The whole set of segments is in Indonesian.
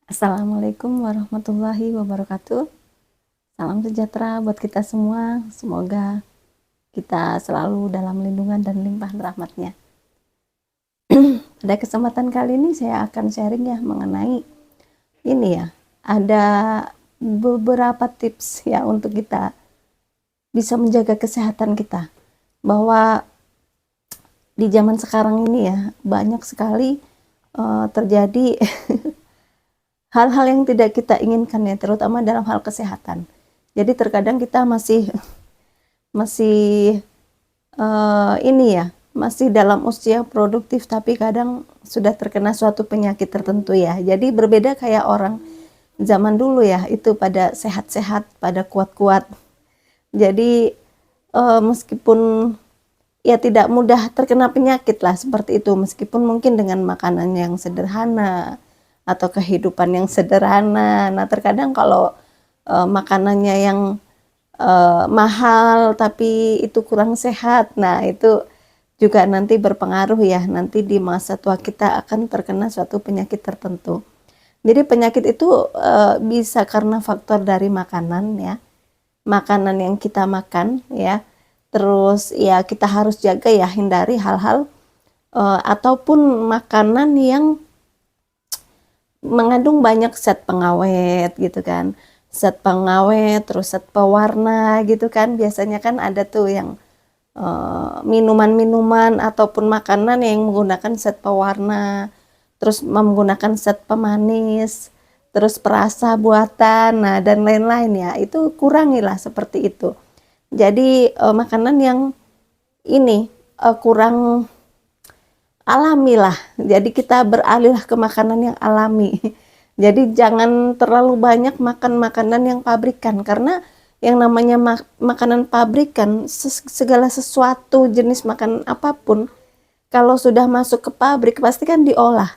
Assalamualaikum warahmatullahi wabarakatuh. Salam sejahtera buat kita semua. Semoga kita selalu dalam lindungan dan limpahan rahmatnya. Pada kesempatan kali ini saya akan sharing ya mengenai ini ya. Ada beberapa tips ya untuk kita bisa menjaga kesehatan kita. Bahwa di zaman sekarang ini ya banyak sekali terjadi hal-hal yang tidak kita inginkan ya, terutama dalam hal kesehatan. Jadi terkadang kita masih ini ya, masih dalam usia produktif tapi kadang sudah terkena suatu penyakit tertentu ya. Jadi berbeda kayak orang zaman dulu ya, itu pada sehat-sehat, pada kuat-kuat. Jadi meskipun ya tidak mudah terkena penyakit lah seperti itu, meskipun mungkin dengan makanan yang sederhana atau kehidupan yang sederhana. Nah terkadang kalau makanannya yang mahal tapi itu kurang sehat, nah itu juga nanti berpengaruh ya, nanti di masa tua kita akan terkena suatu penyakit tertentu. Jadi penyakit itu bisa karena faktor dari makanan ya, makanan yang kita makan ya, terus ya kita harus jaga ya, hindari hal-hal ataupun makanan yang mengandung banyak zat pengawet gitu kan, zat pengawet, terus zat pewarna gitu kan. Biasanya kan ada tuh yang minuman-minuman ataupun makanan yang menggunakan zat pewarna, terus menggunakan zat pemanis, terus perasa buatan, nah dan lain-lain ya. Itu kurangilah seperti itu. Jadi makanan yang ini kurang alami lah. Jadi kita beralih ke makanan yang alami. Jadi jangan terlalu banyak makan makanan yang pabrikan, karena yang namanya makanan pabrikan, segala sesuatu jenis makanan apapun kalau sudah masuk ke pabrik pasti kan diolah.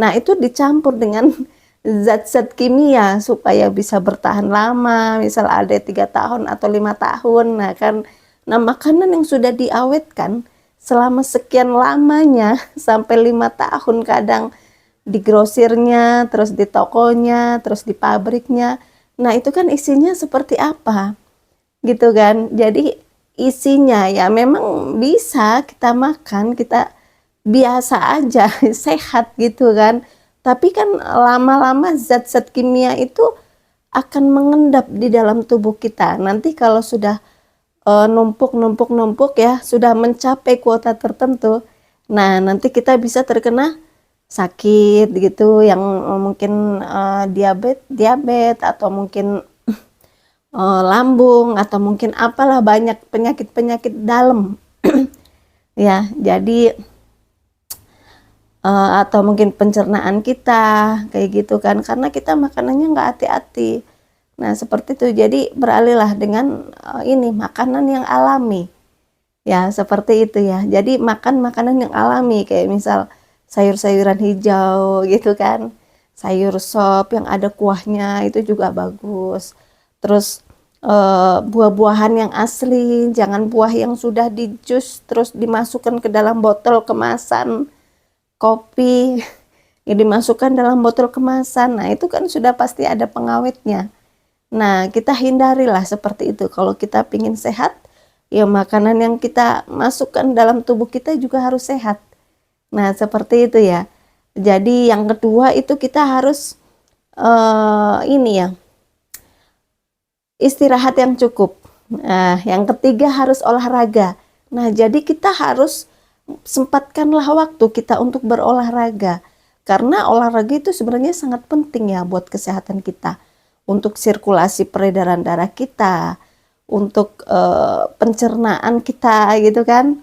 Nah itu dicampur dengan zat-zat kimia supaya bisa bertahan lama, misal ada 3 tahun atau 5 tahun. Nah kan, nah makanan yang sudah diawetkan selama sekian lamanya sampai 5 tahun, kadang di grosirnya, terus di tokonya, terus di pabriknya. Nah itu kan isinya seperti apa gitu kan. Jadi isinya ya memang bisa kita makan, kita biasa aja sehat gitu kan, tapi kan lama-lama zat-zat kimia itu akan mengendap di dalam tubuh kita. Nanti kalau sudah numpuk ya, sudah mencapai kuota tertentu, nah nanti kita bisa terkena sakit gitu, yang mungkin diabetes atau mungkin lambung atau mungkin apalah, banyak penyakit-penyakit dalam ya. Jadi atau mungkin pencernaan kita kayak gitu kan, karena kita makanannya nggak hati-hati. Nah seperti itu. Jadi beralihlah dengan ini makanan yang alami ya, seperti itu ya. Jadi makan makanan yang alami, kayak misal sayur-sayuran hijau gitu kan, sayur sop yang ada kuahnya itu juga bagus. Terus buah-buahan yang asli, jangan buah yang sudah di jus terus dimasukkan ke dalam botol kemasan. Kopi yang dimasukkan dalam botol kemasan, nah itu kan sudah pasti ada pengawetnya. Nah kita hindarilah seperti itu. Kalau kita ingin sehat ya, makanan yang kita masukkan dalam tubuh kita juga harus sehat. Nah seperti itu ya. Jadi yang kedua itu kita harus ini ya, istirahat yang cukup. Nah yang ketiga harus olahraga. Nah jadi kita harus sempatkanlah waktu kita untuk berolahraga, karena olahraga itu sebenarnya sangat penting ya buat kesehatan kita, untuk sirkulasi peredaran darah kita, untuk pencernaan kita gitu kan.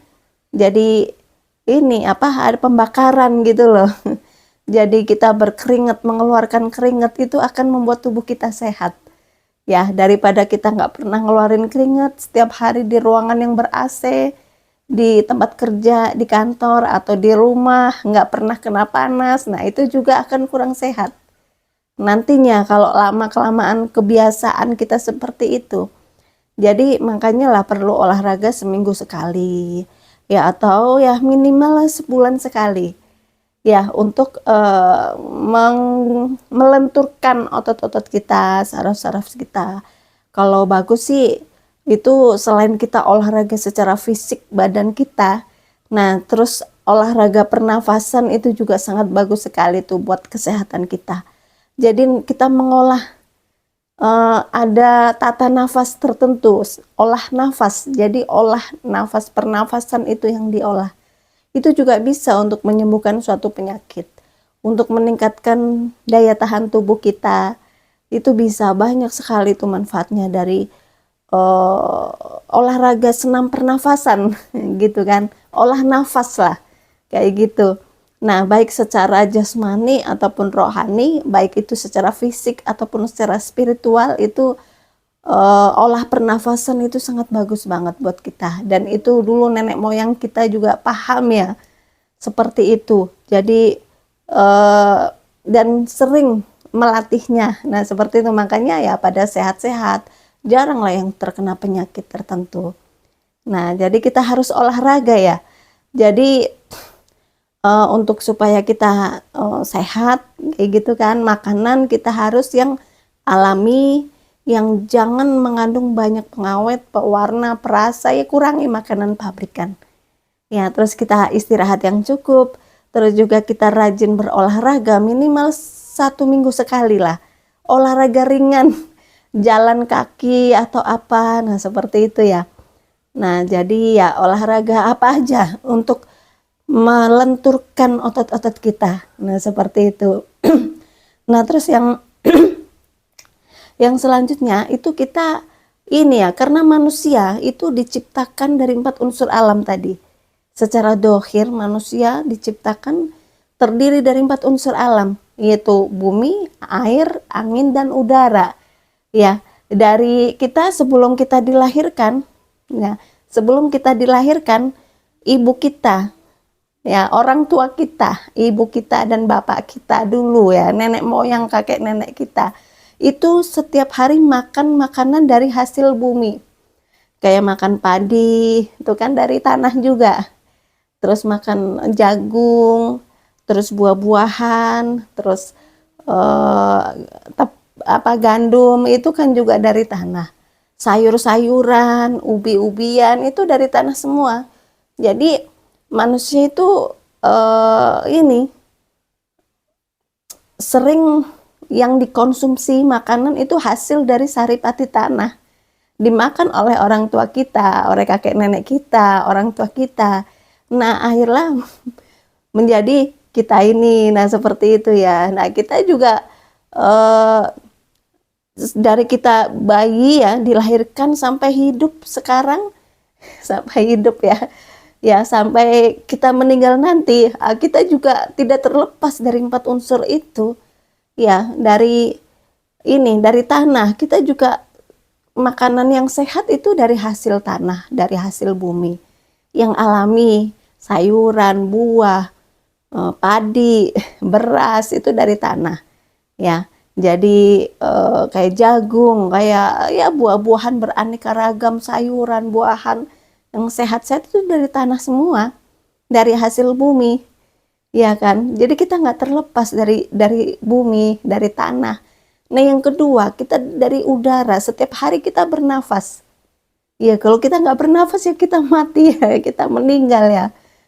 Jadi ini apa, ada pembakaran gitu loh. Jadi kita berkeringat, mengeluarkan keringat itu akan membuat tubuh kita sehat ya, daripada kita nggak pernah ngeluarin keringat setiap hari di ruangan yang ber AC, di tempat kerja, di kantor atau di rumah, nggak pernah kena panas. Nah itu juga akan kurang sehat nantinya kalau lama-kelamaan kebiasaan kita seperti itu. Jadi makanya lah perlu olahraga seminggu sekali ya, atau ya minimal lah sebulan sekali ya untuk melenturkan otot-otot kita, saraf-saraf kita. Kalau bagus sih itu selain kita olahraga secara fisik badan kita, nah terus olahraga pernafasan itu juga sangat bagus sekali tuh buat kesehatan kita. Jadi kita mengolah ada tata nafas tertentu, olah nafas. Jadi olah nafas pernafasan itu yang diolah. Itu juga bisa untuk menyembuhkan suatu penyakit, untuk meningkatkan daya tahan tubuh kita. Itu bisa banyak sekali itu manfaatnya dari olahraga senam pernafasan gitu kan, olah nafas lah kayak gitu. Nah, baik secara jasmani ataupun rohani, baik itu secara fisik ataupun secara spiritual, itu olah pernafasan itu sangat bagus banget buat kita. Dan itu dulu nenek moyang kita juga paham ya, seperti itu. Jadi dan sering melatihnya. Nah, seperti itu makanya ya pada sehat-sehat, jarang lah yang terkena penyakit tertentu. Nah, jadi kita harus olahraga ya. Jadi untuk supaya kita sehat kayak gitu kan, makanan kita harus yang alami, yang jangan mengandung banyak pengawet, pewarna, perasa, ya kurangi makanan pabrikan. Ya, terus kita istirahat yang cukup, terus juga kita rajin berolahraga minimal 1 minggu sekali lah. Olahraga ringan, jalan kaki atau apa, nah seperti itu ya. Nah, jadi ya olahraga apa aja untuk melenturkan otot-otot kita. Nah, seperti itu. Nah, terus yang selanjutnya itu kita ini ya, karena manusia itu diciptakan dari 4 unsur alam tadi. Secara dohir manusia diciptakan terdiri dari 4 unsur alam, yaitu bumi, air, angin, dan udara. Ya, dari kita sebelum kita dilahirkan, ya, sebelum kita dilahirkan, ibu kita, ya, orang tua kita, ibu kita dan bapak kita dulu ya, nenek moyang, kakek nenek kita, itu setiap hari makan makanan dari hasil bumi. Kayak makan padi, itu kan dari tanah juga. Terus makan jagung, terus buah-buahan, terus gandum itu kan juga dari tanah. Sayur-sayuran, ubi-ubian itu dari tanah semua. Jadi manusia itu ini sering yang dikonsumsi makanan itu hasil dari saripati tanah, dimakan oleh orang tua kita, oleh kakek nenek kita, orang tua kita. Nah, akhirnya menjadi kita ini. Nah, seperti itu ya. Nah, kita juga dari kita bayi ya, dilahirkan sampai hidup sekarang, sampai hidup ya. Ya, sampai kita meninggal nanti, kita juga tidak terlepas dari 4 unsur itu. Ya, dari tanah. Kita juga makanan yang sehat itu dari hasil tanah, dari hasil bumi. Yang alami, sayuran, buah, padi, beras itu dari tanah. Ya, jadi kayak jagung, kayak ya buah-buahan beraneka ragam, sayuran, buahan yang sehat-sehat itu dari tanah semua, dari hasil bumi, ya kan. Jadi kita nggak terlepas dari bumi, dari tanah. Nah, yang kedua, kita dari udara. Setiap hari kita bernafas. Ya, kalau kita nggak bernafas ya kita mati ya, kita meninggal ya.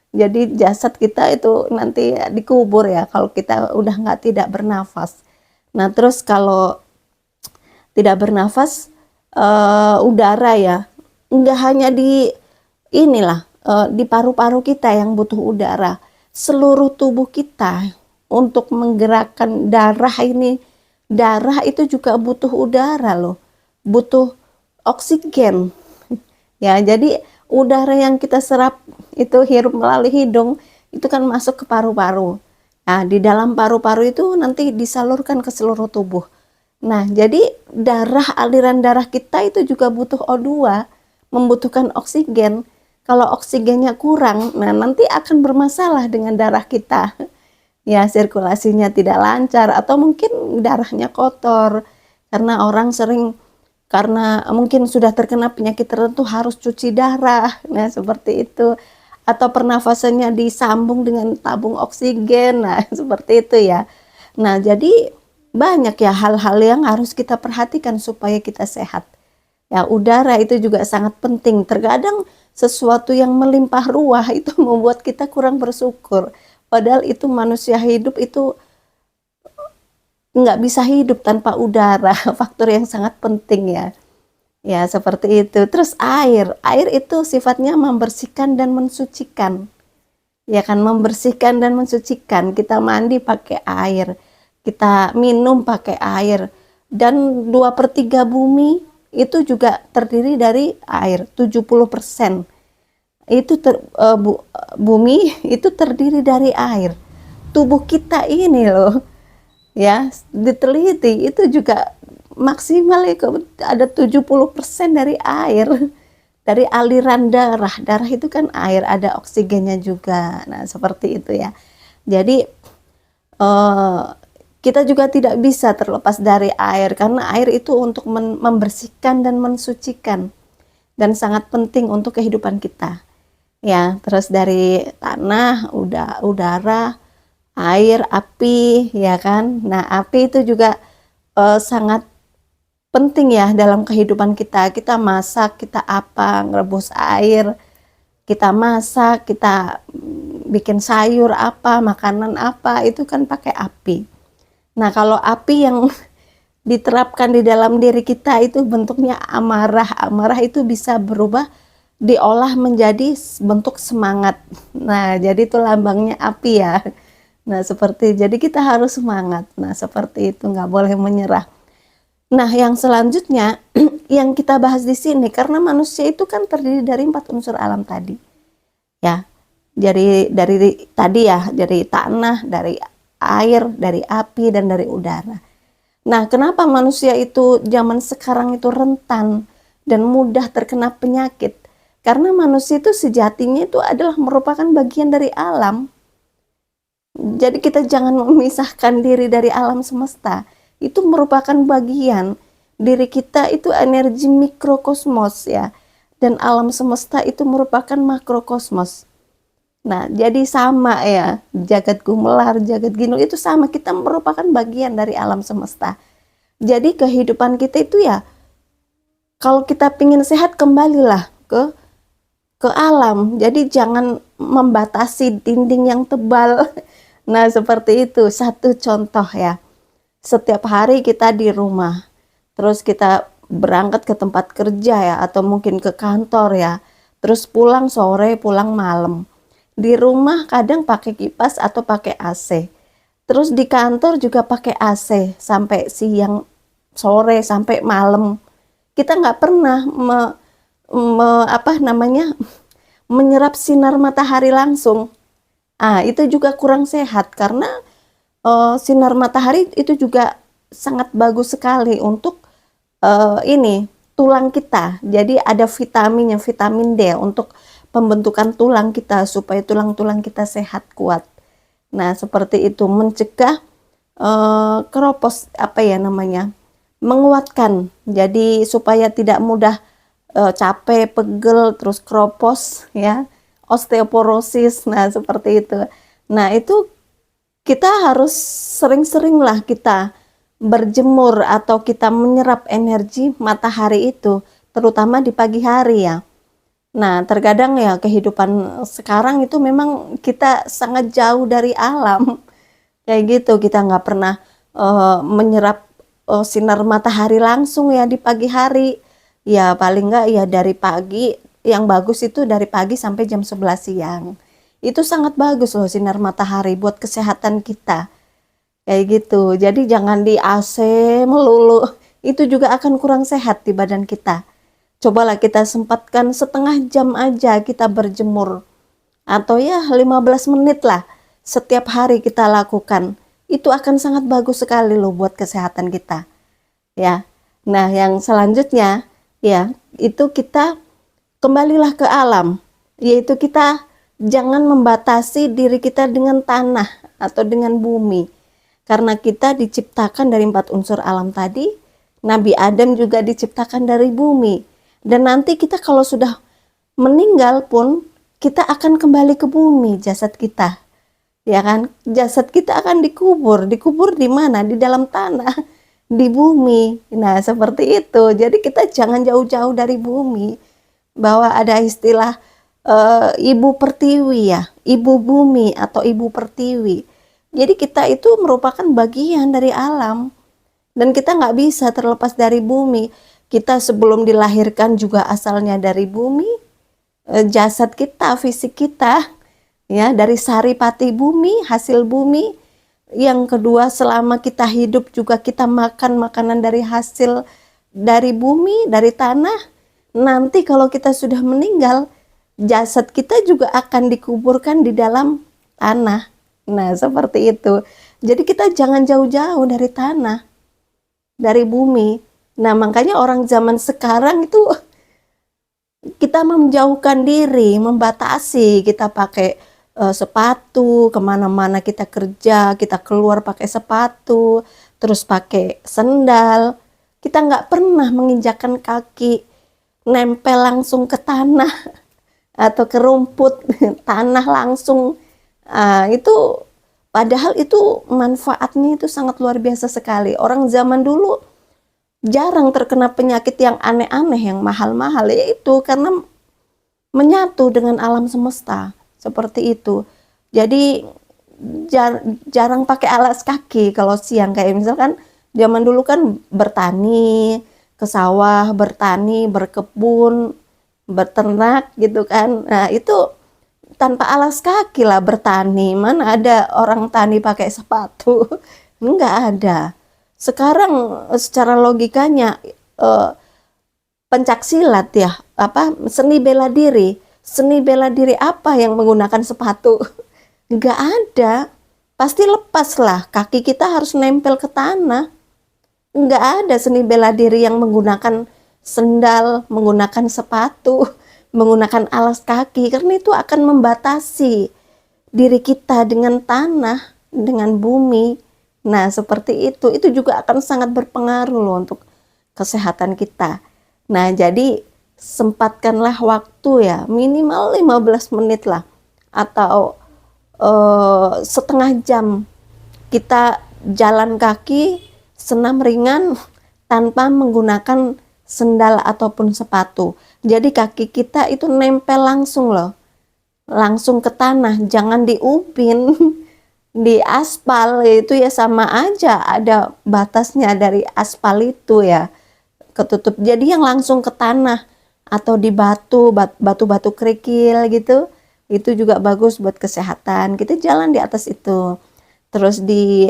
Jadi jasad kita itu nanti dikubur ya kalau kita udah tidak bernafas. Nah, terus kalau tidak bernafas, udara ya, nggak hanya di di paru-paru kita yang butuh udara. Seluruh tubuh kita untuk menggerakkan darah itu juga butuh udara loh, butuh oksigen. Ya, jadi udara yang kita serap itu hirup melalui hidung itu kan masuk ke paru-paru. Nah, di dalam paru-paru itu nanti disalurkan ke seluruh tubuh. Nah, jadi aliran darah kita itu juga butuh O2, membutuhkan oksigen. Kalau oksigennya kurang, nah nanti akan bermasalah dengan darah kita. Ya, sirkulasinya tidak lancar atau mungkin darahnya kotor. Karena orang karena mungkin sudah terkena penyakit tertentu harus cuci darah. Nah, seperti itu. atau pernafasannya disambung dengan tabung oksigen. Nah, seperti itu ya. Nah, jadi banyak ya hal-hal yang harus kita perhatikan supaya kita sehat. Ya, udara itu juga sangat penting. Terkadang sesuatu yang melimpah ruah itu membuat kita kurang bersyukur. Padahal itu manusia hidup itu nggak bisa hidup tanpa udara, faktor yang sangat penting ya. Ya, seperti itu. Terus air itu sifatnya membersihkan dan mensucikan. Ya kan, membersihkan dan mensucikan. Kita mandi pakai air, kita minum pakai air. Dan 2/3 bumi itu juga terdiri dari air, 70%. Bumi itu terdiri dari air. Tubuh kita ini loh, ya, diteliti itu juga maksimal ya, ada 70% dari air, dari aliran darah. Darah itu kan air, ada oksigennya juga. Nah, seperti itu ya. Jadi kita juga tidak bisa terlepas dari air, karena air itu untuk membersihkan dan mensucikan, dan sangat penting untuk kehidupan kita ya. Terus dari tanah, udara, air, api, ya kan. Nah, api itu juga sangat penting ya dalam kehidupan kita. Kita masak, kita apa, ngerebus air, kita masak, kita bikin sayur apa, makanan apa, itu kan pakai api. Nah, kalau api yang diterapkan di dalam diri kita itu bentuknya amarah. Amarah itu bisa berubah, diolah menjadi bentuk semangat. Nah, jadi itu lambangnya api ya. Nah, seperti, jadi kita harus semangat. Nah, seperti itu, nggak boleh menyerah. Nah, yang selanjutnya yang kita bahas di sini, karena manusia itu kan terdiri dari 4 unsur alam tadi. Ya. Dari tadi ya, dari tanah, dari air, dari api, dan dari udara. Nah, kenapa manusia itu zaman sekarang itu rentan dan mudah terkena penyakit? Karena manusia itu sejatinya itu adalah merupakan bagian dari alam. Jadi kita jangan memisahkan diri dari alam semesta. Itu merupakan bagian. Diri kita itu energi mikrokosmos ya. Dan alam semesta itu merupakan makrokosmos. Nah, jadi sama ya. Jagat gumelar, jagat ginul itu sama. Kita merupakan bagian dari alam semesta. Jadi kehidupan kita itu ya, kalau kita ingin sehat, kembalilah ke alam. Jadi jangan membatasi dinding yang tebal. Nah, seperti itu. Satu contoh ya. Setiap hari kita di rumah, terus kita berangkat ke tempat kerja ya, atau mungkin ke kantor ya, terus pulang sore, pulang malam. Di rumah kadang pakai kipas atau pakai AC. Terus di kantor juga pakai AC sampai siang, sore, sampai malam. Kita nggak pernah menyerap sinar matahari langsung. Itu juga kurang sehat, karena sinar matahari itu juga sangat bagus sekali untuk tulang kita. Jadi ada vitaminnya, vitamin D untuk pembentukan tulang kita supaya tulang-tulang kita sehat, kuat. Nah, seperti itu, mencegah keropos, menguatkan. Jadi supaya tidak mudah capek, pegel, terus keropos ya, osteoporosis. Nah, seperti itu. Nah, itu kita harus sering-sering lah kita berjemur atau kita menyerap energi matahari itu, terutama di pagi hari ya. Nah, terkadang ya kehidupan sekarang itu memang kita sangat jauh dari alam. Kayak gitu, kita nggak pernah menyerap sinar matahari langsung ya di pagi hari. Ya paling nggak ya dari pagi, yang bagus itu dari pagi sampai jam 11 siang. Itu sangat bagus loh sinar matahari buat kesehatan kita. Kayak gitu. Jadi jangan di AC melulu. Itu juga akan kurang sehat di badan kita. Cobalah kita sempatkan setengah jam aja kita berjemur. Atau ya 15 menit lah setiap hari kita lakukan. Itu akan sangat bagus sekali loh buat kesehatan kita. Ya. Nah, yang selanjutnya ya, itu kita kembalilah ke alam. Yaitu kita jangan membatasi diri kita dengan tanah atau dengan bumi. Karena kita diciptakan dari 4 unsur alam tadi. Nabi Adam juga diciptakan dari bumi. Dan nanti kita kalau sudah meninggal pun, kita akan kembali ke bumi, jasad kita, ya kan? Jasad kita akan dikubur. Dikubur di mana? Di dalam tanah, di bumi. Nah, seperti itu. Jadi kita jangan jauh-jauh dari bumi. Bahwa ada istilah ibu pertiwi ya, ibu bumi atau ibu pertiwi. Jadi kita itu merupakan bagian dari alam. Dan kita nggak bisa terlepas dari bumi. Kita sebelum dilahirkan juga asalnya dari bumi. Jasad kita, fisik kita, ya, dari sari pati bumi, hasil bumi. Yang kedua, selama kita hidup juga kita makan makanan dari hasil dari bumi, dari tanah. Nanti kalau kita sudah meninggal, jasad kita juga akan dikuburkan di dalam tanah. Nah, seperti itu. Jadi kita jangan jauh-jauh dari tanah, dari bumi. Nah, makanya orang zaman sekarang itu kita menjauhkan diri, membatasi, kita pakai sepatu, kemana-mana kita kerja, kita keluar pakai sepatu, terus pakai sendal. Kita nggak pernah menginjakkan kaki, nempel langsung ke tanah, atau ke rumput, tanah langsung. Itu padahal itu manfaatnya itu sangat luar biasa sekali. Orang zaman dulu jarang terkena penyakit yang aneh-aneh, yang mahal-mahal, yaitu karena menyatu dengan alam semesta, seperti itu. Jadi jarang pakai alas kaki kalau siang, kayak misalkan zaman dulu kan bertani, ke sawah, bertani, berkebun, beternak gitu kan. Nah, itu tanpa alas kaki lah bertani. Mana ada orang tani pakai sepatu? Enggak ada. Sekarang secara logikanya pencak silat ya, seni bela diri apa yang menggunakan sepatu? Enggak ada. Pasti lepas lah, kaki kita harus nempel ke tanah. Enggak ada seni bela diri yang menggunakan sendal, menggunakan sepatu, menggunakan alas kaki, karena itu akan membatasi diri kita dengan tanah, dengan bumi. Nah, seperti itu juga akan sangat berpengaruh loh untuk kesehatan kita. Nah, jadi sempatkanlah waktu ya, minimal 15 menit lah, atau setengah jam kita jalan kaki, senam ringan tanpa menggunakan sendal ataupun sepatu. Jadi kaki kita itu nempel langsung loh, langsung ke tanah, jangan diupin. Di aspal itu ya sama aja, ada batasnya dari aspal itu ya, ketutup. Jadi yang langsung ke tanah atau di batu-batu kerikil gitu, itu juga bagus buat kesehatan. Kita jalan di atas itu, terus di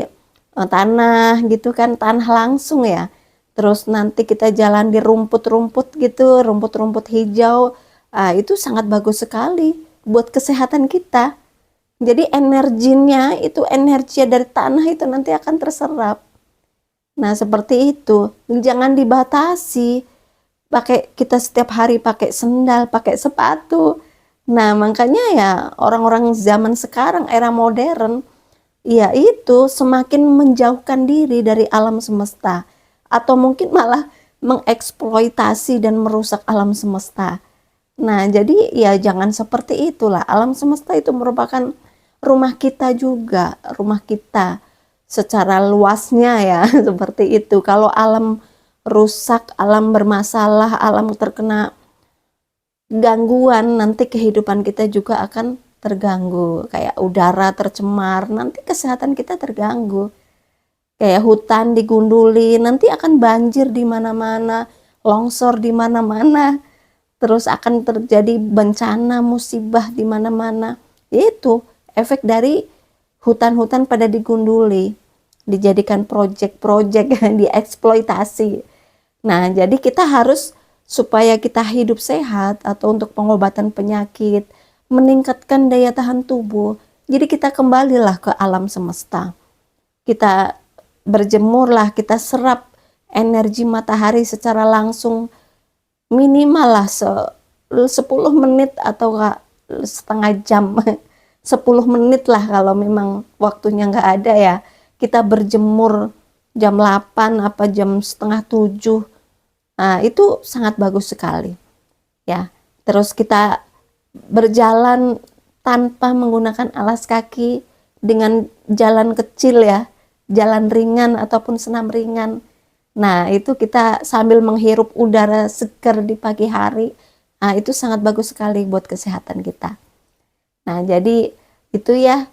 tanah gitu kan, tanah langsung ya. Terus nanti kita jalan di rumput-rumput gitu, rumput-rumput hijau. Itu sangat bagus sekali buat kesehatan kita. Jadi energinya itu, energi dari tanah itu nanti akan terserap. Nah, seperti itu. Jangan dibatasi. Kita setiap hari pakai sendal, pakai sepatu. Nah, makanya ya orang-orang zaman sekarang, era modern, ya itu semakin menjauhkan diri dari alam semesta. Atau mungkin malah mengeksploitasi dan merusak alam semesta. Nah, jadi ya jangan seperti itulah. Alam semesta itu merupakan rumah kita juga, rumah kita secara luasnya ya, seperti itu. Kalau alam rusak, alam bermasalah, alam terkena gangguan, nanti kehidupan kita juga akan terganggu. Kayak udara tercemar, nanti kesehatan kita terganggu. Kayak hutan digunduli, nanti akan banjir di mana-mana, longsor di mana-mana, terus akan terjadi bencana, musibah di mana-mana. Itu efek dari hutan-hutan pada digunduli, dijadikan proyek-proyek, dieksploitasi. Nah, jadi kita harus, supaya kita hidup sehat atau untuk pengobatan penyakit, meningkatkan daya tahan tubuh. Jadi kita kembalilah ke alam semesta. Kita berjemurlah, kita serap energi matahari secara langsung, minimal lah 10 menit atau setengah jam. 10 menit lah kalau memang waktunya nggak ada ya. Kita berjemur jam 8 apa jam setengah 7. Nah, itu sangat bagus sekali. Ya. Terus kita berjalan tanpa menggunakan alas kaki dengan jalan kecil ya, jalan ringan ataupun senam ringan. Nah, itu kita sambil menghirup udara segar di pagi hari. Nah, itu sangat bagus sekali buat kesehatan kita. Nah, jadi itu ya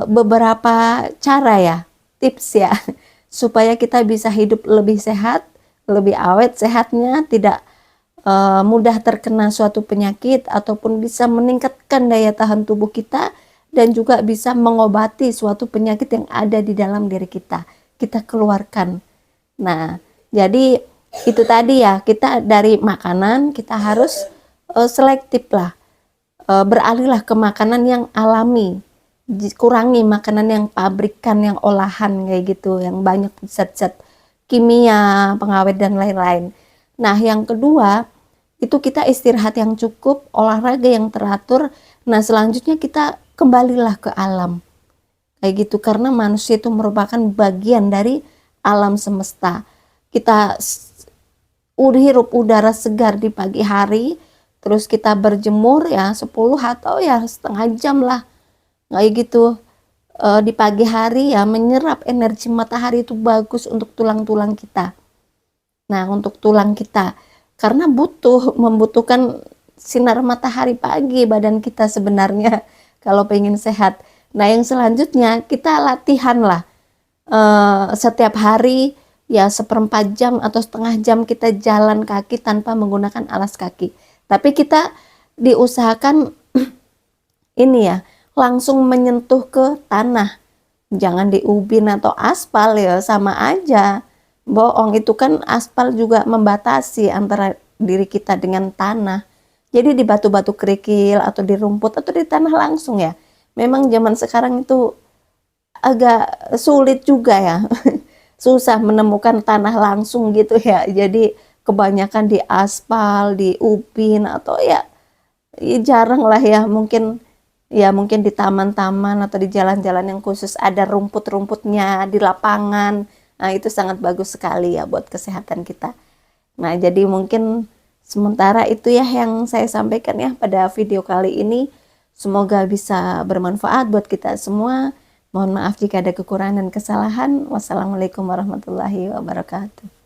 beberapa cara ya, tips ya, supaya kita bisa hidup lebih sehat, lebih awet sehatnya, tidak mudah terkena suatu penyakit ataupun bisa meningkatkan daya tahan tubuh kita dan juga bisa mengobati suatu penyakit yang ada di dalam diri kita. Kita keluarkan. Nah, jadi itu tadi ya, kita dari makanan kita harus selektif lah. Beralihlah ke makanan yang alami. Kurangi makanan yang pabrikan, yang olahan kayak gitu, yang banyak zat-zat kimia, pengawet dan lain-lain. Nah, yang kedua, itu kita istirahat yang cukup, olahraga yang teratur. Nah, selanjutnya kita kembalilah ke alam. Kayak gitu, karena manusia itu merupakan bagian dari alam semesta. Kita hirup udara segar di pagi hari, terus kita berjemur ya 10 atau ya setengah jam lah. Kayak gitu. Di pagi hari ya menyerap energi matahari itu bagus untuk tulang-tulang kita. Nah, untuk tulang kita, karena membutuhkan sinar matahari pagi badan kita sebenarnya kalau pengen sehat. Nah, yang selanjutnya kita latihan lah setiap hari ya 1/4 jam atau setengah jam kita jalan kaki tanpa menggunakan alas kaki. Tapi kita diusahakan ini ya, langsung menyentuh ke tanah. Jangan di ubin atau aspal ya, sama aja. Bohong, itu kan aspal juga membatasi antara diri kita dengan tanah. Jadi di batu-batu kerikil atau di rumput atau di tanah langsung ya. Memang zaman sekarang itu agak sulit juga ya. Susah menemukan tanah langsung gitu ya. Jadi kebanyakan di aspal, di ubin atau ya jarang lah ya, mungkin di taman-taman atau di jalan-jalan yang khusus ada rumput-rumputnya di lapangan. Nah, itu sangat bagus sekali ya buat kesehatan kita. Nah, jadi mungkin sementara itu ya yang saya sampaikan ya pada video kali ini. Semoga bisa bermanfaat buat kita semua. Mohon maaf jika ada kekurangan dan kesalahan. Wassalamualaikum warahmatullahi wabarakatuh.